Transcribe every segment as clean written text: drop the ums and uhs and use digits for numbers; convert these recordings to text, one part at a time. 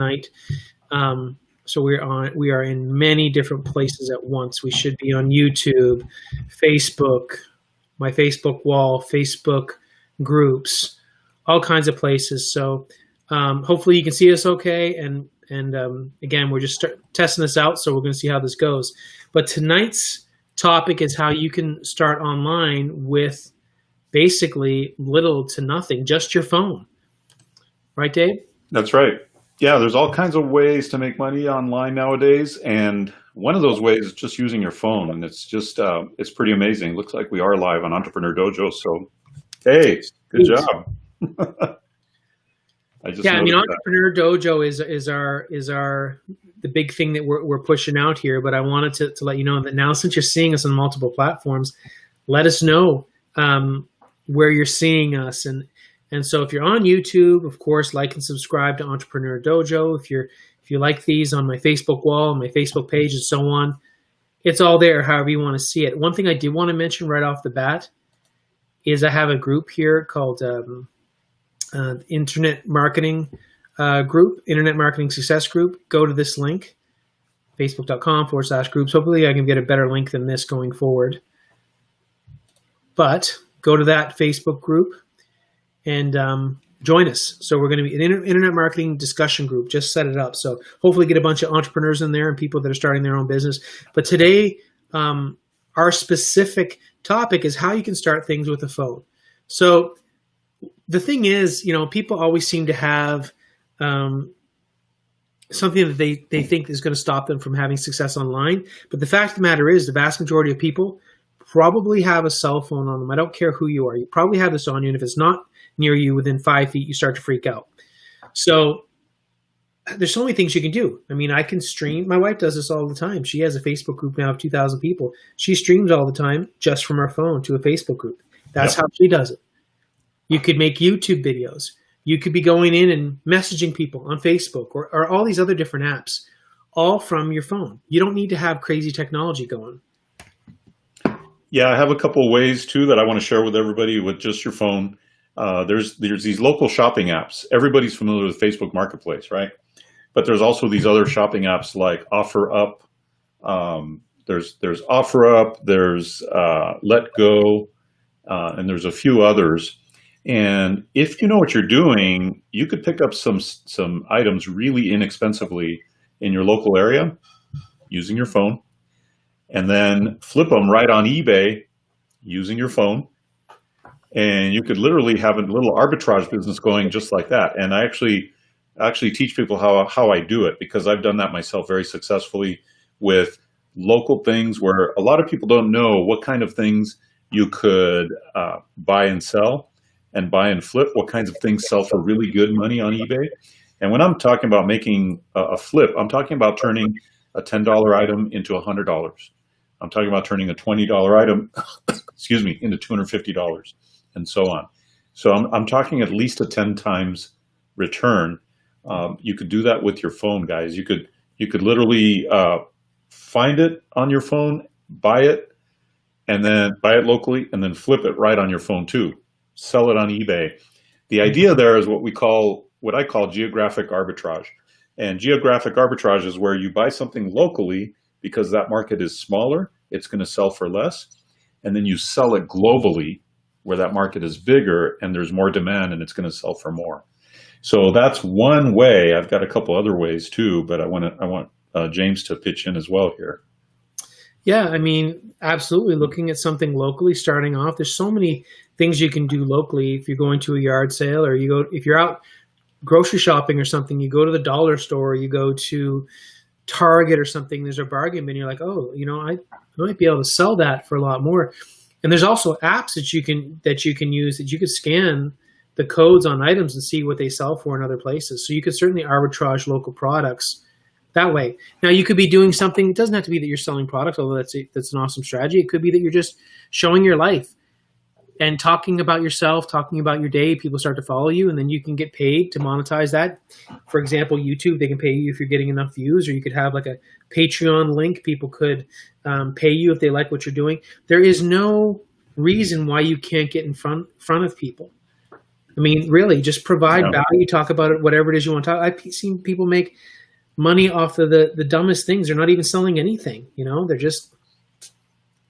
tonight. So we are in many different places at once. We should be on YouTube, Facebook, my Facebook wall, Facebook groups, all kinds of places. So hopefully you can see us okay. And again, we're just testing this out, so we're going to see how this goes. But tonight's topic is how you can start online with basically little to nothing, just your phone. Right, Dave? That's right. Yeah, there's all kinds of ways to make money online nowadays, and one of those ways is just using your phone, and it's just it's pretty amazing. Looks like we are live on Entrepreneur Dojo, so hey, good job. Entrepreneur Dojo is our the big thing that we're pushing out here. But I wanted to let you know that now, since you're seeing us on multiple platforms, let us know where you're seeing us. And so if you're on YouTube, of course, like and subscribe to Entrepreneur Dojo. If you like these on my Facebook wall, my Facebook page, and so on, it's all there, however you want to see it. One thing I did want to mention right off the bat is I have a group here called Internet Marketing Group, Internet Marketing Success Group. Go to this link, facebook.com/groups. Hopefully I can get a better link than this going forward. But go to that Facebook group and join us. So we're going to be an internet marketing discussion group. Just set it up. So hopefully get a bunch of entrepreneurs in there and people that are starting their own business. But today, our specific topic is how you can start things with a phone. So the thing is, people always seem to have something that they think is going to stop them from having success online. But the fact of the matter is, the vast majority of people probably have a cell phone on them. I don't care who you are. You probably have this on you. And if it's not near you within 5 feet, you start to freak out. So there's so many things you can do. I mean, I can stream. My wife does this all the time. She has a Facebook group now of 2,000 people. She streams all the time just from her phone to a Facebook group. That's how she does it. You could make YouTube videos. You could be going in and messaging people on Facebook or all these other different apps, all from your phone. You don't need to have crazy technology going. Yeah, I have a couple of ways too that I want to share with everybody with just your phone. There's these local shopping apps. Everybody's familiar with Facebook Marketplace, right? But there's also these other shopping apps like OfferUp. There's OfferUp. There's Let Go, and there's a few others. And if you know what you're doing, you could pick up some items really inexpensively in your local area using your phone, and then flip them right on eBay using your phone. And you could literally have a little arbitrage business going just like that. And I actually teach people how I do it, because I've done that myself very successfully with local things where a lot of people don't know what kind of things you could buy and sell and buy and flip, what kinds of things sell for really good money on eBay. And when I'm talking about making a flip, I'm talking about turning a $10 item into $100. I'm talking about turning a $20 item, excuse me, into $250 and so on. So I'm talking at least a 10 times return. You could do that with your phone, guys. You could literally find it on your phone, buy it locally, and then flip it right on your phone too. Sell it on eBay. The idea there is what I call geographic arbitrage. And geographic arbitrage is where you buy something locally because that market is smaller, it's going to sell for less, and then you sell it globally where that market is bigger and there's more demand and it's going to sell for more. So that's one way. I've got a couple other ways too, but I want James to pitch in as well here. Yeah, I mean, absolutely. Looking at something locally, starting off, there's so many things you can do locally. If you're going to a yard sale, or if you're out grocery shopping or something, you go to the dollar store, you go to Target or something, there's a bargain bin, you're like, oh, I might be able to sell that for a lot more. And there's also apps that you can use, that you could scan the codes on items and see what they sell for in other places. So you could certainly arbitrage local products that way. Now, you could be doing something. It doesn't have to be that you're selling products, although that's an awesome strategy. It could be that you're just showing your life and talking about yourself, talking about your day. People start to follow you, and then you can get paid to monetize that. For example, YouTube, they can pay you if you're getting enough views, or you could have like a Patreon link. People could pay you if they like what you're doing. There is no reason why you can't get in front of people. I mean, really, just provide Yeah. value, talk about it, whatever it is you want to talk. I've seen people make money off of the dumbest things. They're not even selling anything, they're just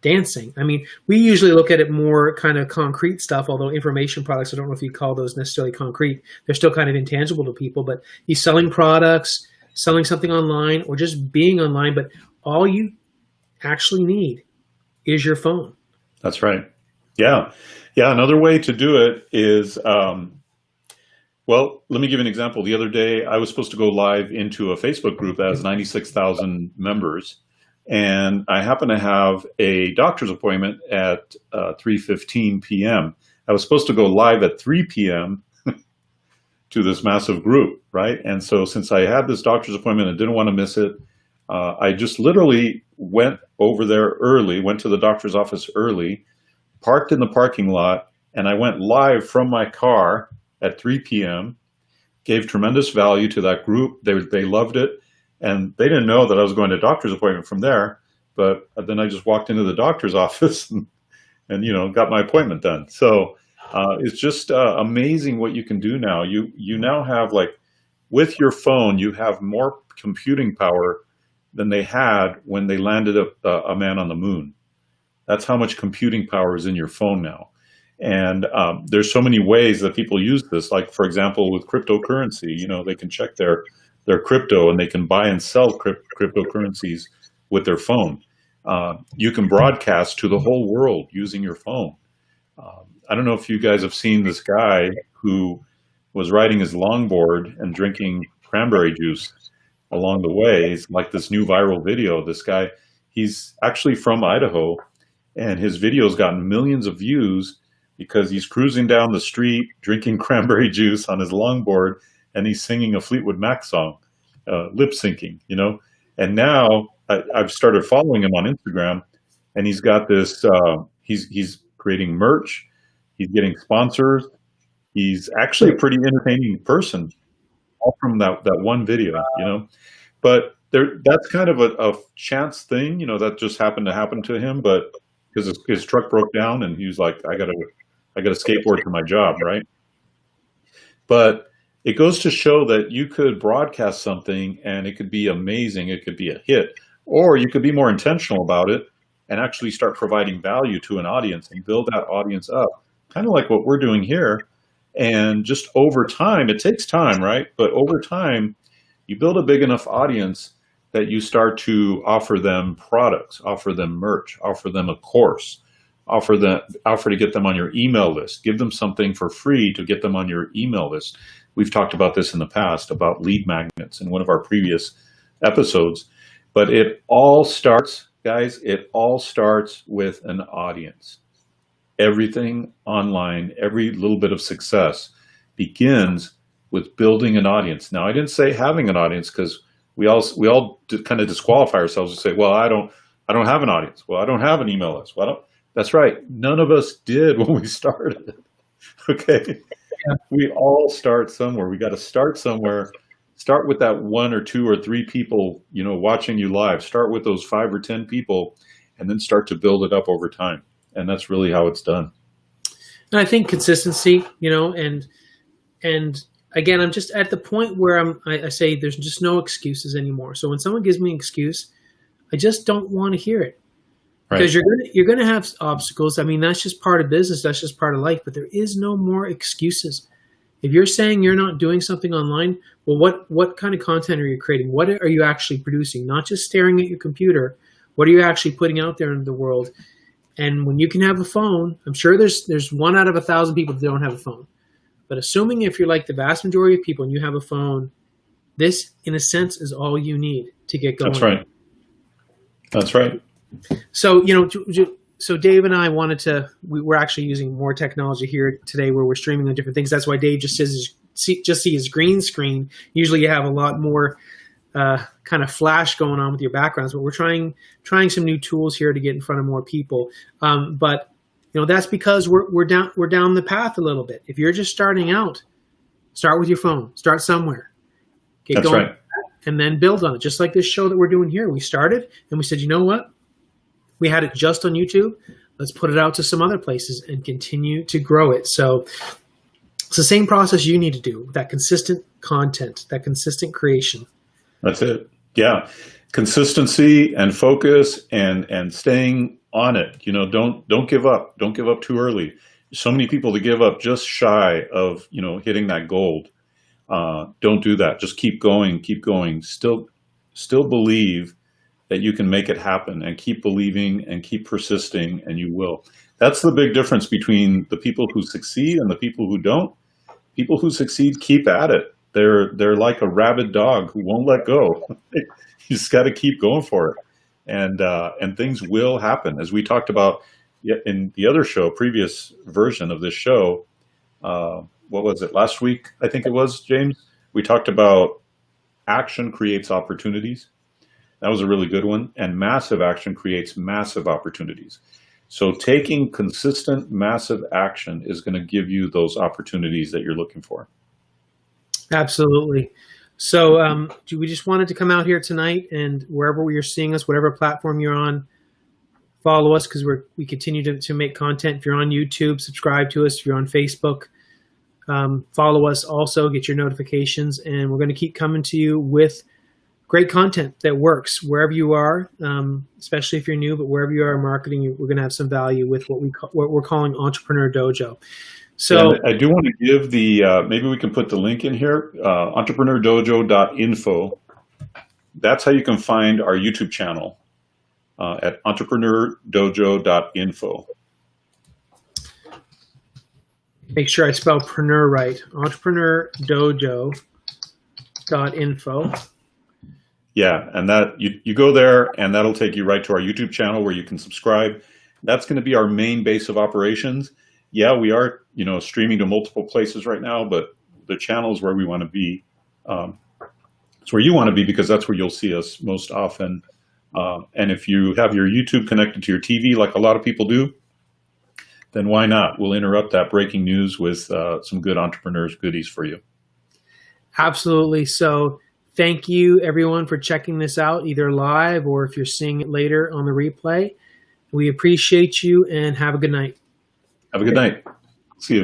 dancing. I mean, we usually look at it more kind of concrete stuff, although information products, I don't know if you call those necessarily concrete. They're still kind of intangible to people, but he's selling products, selling something online, or just being online. But all you actually need is your phone. That's right. Yeah. Yeah. Another way to do it is, well, let me give you an example. The other day, I was supposed to go live into a Facebook group that has 96,000 members. And I happen to have a doctor's appointment at 3:15 p.m. I was supposed to go live at 3 p.m. to this massive group, right? And so since I had this doctor's appointment and didn't want to miss it, I just literally went over there early, went to the doctor's office early, parked in the parking lot, and I went live from my car at 3 p.m., gave tremendous value to that group. They loved it. And they didn't know that I was going to a doctor's appointment from there. But then I just walked into the doctor's office and got my appointment done. So it's just amazing what you can do now. You now have, like, with your phone, you have more computing power than they had when they landed a man on the moon. That's how much computing power is in your phone now. And there's so many ways that people use this. Like, for example, with cryptocurrency, they can check their crypto and they can buy and sell cryptocurrencies with their phone. You can broadcast to the whole world using your phone. I don't know if you guys have seen this guy who was riding his longboard and drinking cranberry juice along the way. It's like this new viral video. This guy, he's actually from Idaho, and his video's gotten millions of views because he's cruising down the street, drinking cranberry juice on his longboard, and he's singing a Fleetwood Mac song, lip syncing, And now I've started following him on Instagram, and he's got this. He's creating merch. He's getting sponsors. He's actually a pretty entertaining person, all from that one video, But that's kind of a chance thing, that just happened to happen to him. But because his truck broke down, and he was like, I gotta skateboard to my job, right? But it goes to show that you could broadcast something and it could be amazing. It could be a hit, or you could be more intentional about it and actually start providing value to an audience and build that audience up, kind of like what we're doing here. And just over time, it takes time, right? But over time, you build a big enough audience that you start to offer them products, offer them merch, offer them a course, offer to get them on your email list, give them something for free to get them on your email list. We've talked about this in the past, about lead magnets in one of our previous episodes. But it all starts, guys, with an audience. Everything online, every little bit of success begins with building an audience. Now, I didn't say having an audience, because we all kind of disqualify ourselves and say, well, I don't have an audience. Well, I don't have an email list. Well, that's right. None of us did when we started. Okay. Yeah. We all start somewhere. We got to start somewhere. Start with that 1 or 2 or 3 people, watching you live. Start with those 5 or 10 people, and then start to build it up over time. And that's really how it's done. And I think consistency, and again, I'm just at the point where I say there's just no excuses anymore. So when someone gives me an excuse, I just don't want to hear it. Because you're going to have obstacles. I mean, that's just part of business. That's just part of life. But there is no more excuses. If you're saying you're not doing something online, well, what kind of content are you creating? What are you actually producing? Not just staring at your computer. What are you actually putting out there into the world? And when you can have a phone, I'm sure there's 1 out of 1,000 people that don't have a phone. But assuming if you're like the vast majority of people and you have a phone, this, in a sense, is all you need to get going. That's right. That's right. So, so Dave and I we're actually using more technology here today where we're streaming on different things. That's why Dave just see his green screen. Usually you have a lot more kind of flash going on with your backgrounds, but we're trying some new tools here to get in front of more people. But that's because we're down the path a little bit. If you're just starting out, start with your phone, start somewhere, get That's going, right. And then build on it. Just like this show that we're doing here, we started and we said, you know what? We had it just on YouTube. Let's put it out to some other places and continue to grow it. So It's the same process you need to do, that consistent content, that consistent creation. That's it. Yeah. Consistency and focus and staying on it. You know, don't give up. Don't give up too early. So many people that give up just shy of, you know, hitting that gold. Don't do that. Just keep going, keep going. Still believe that you can make it happen, and keep believing and keep persisting, and you will. That's the big difference between the people who succeed and the people who don't. People who succeed keep at it. They're like a rabid dog who won't let go. You just got to keep going for it, and things will happen. As we talked about in the other show, previous version of this show, what was it, last week? I think it was, James. We talked about action creates opportunities. That was a really good one. And massive action creates massive opportunities. So taking consistent, massive action is going to give you those opportunities that you're looking for. Absolutely. So we just wanted to come out here tonight, and wherever you're seeing us, whatever platform you're on, follow us, because we continue to make content. If you're on YouTube, subscribe to us. If you're on Facebook, follow us also, get your notifications, and we're going to keep coming to you with great content that works wherever you are, especially if you're new, but wherever you are in marketing, we're going to have some value with what we're calling Entrepreneur Dojo. So I do want to give maybe we can put the link in here, entrepreneurdojo.info. That's how you can find our YouTube channel at entrepreneurdojo.info. Make sure I spell preneur right, entrepreneurdojo.info. Yeah, and that you go there, and that'll take you right to our YouTube channel where you can subscribe. That's going to be our main base of operations. Yeah, we are, you know, streaming to multiple places right now, but the channel is where we want to be. It's where you want to be, because that's where you'll see us most often. And if you have your YouTube connected to your TV, like a lot of people do, then why not? We'll interrupt that breaking news with some good entrepreneurs goodies for you. Absolutely. So thank you, everyone, for checking this out, either live or if you're seeing it later on the replay. We appreciate you, and have a good night. Have a good night. See you.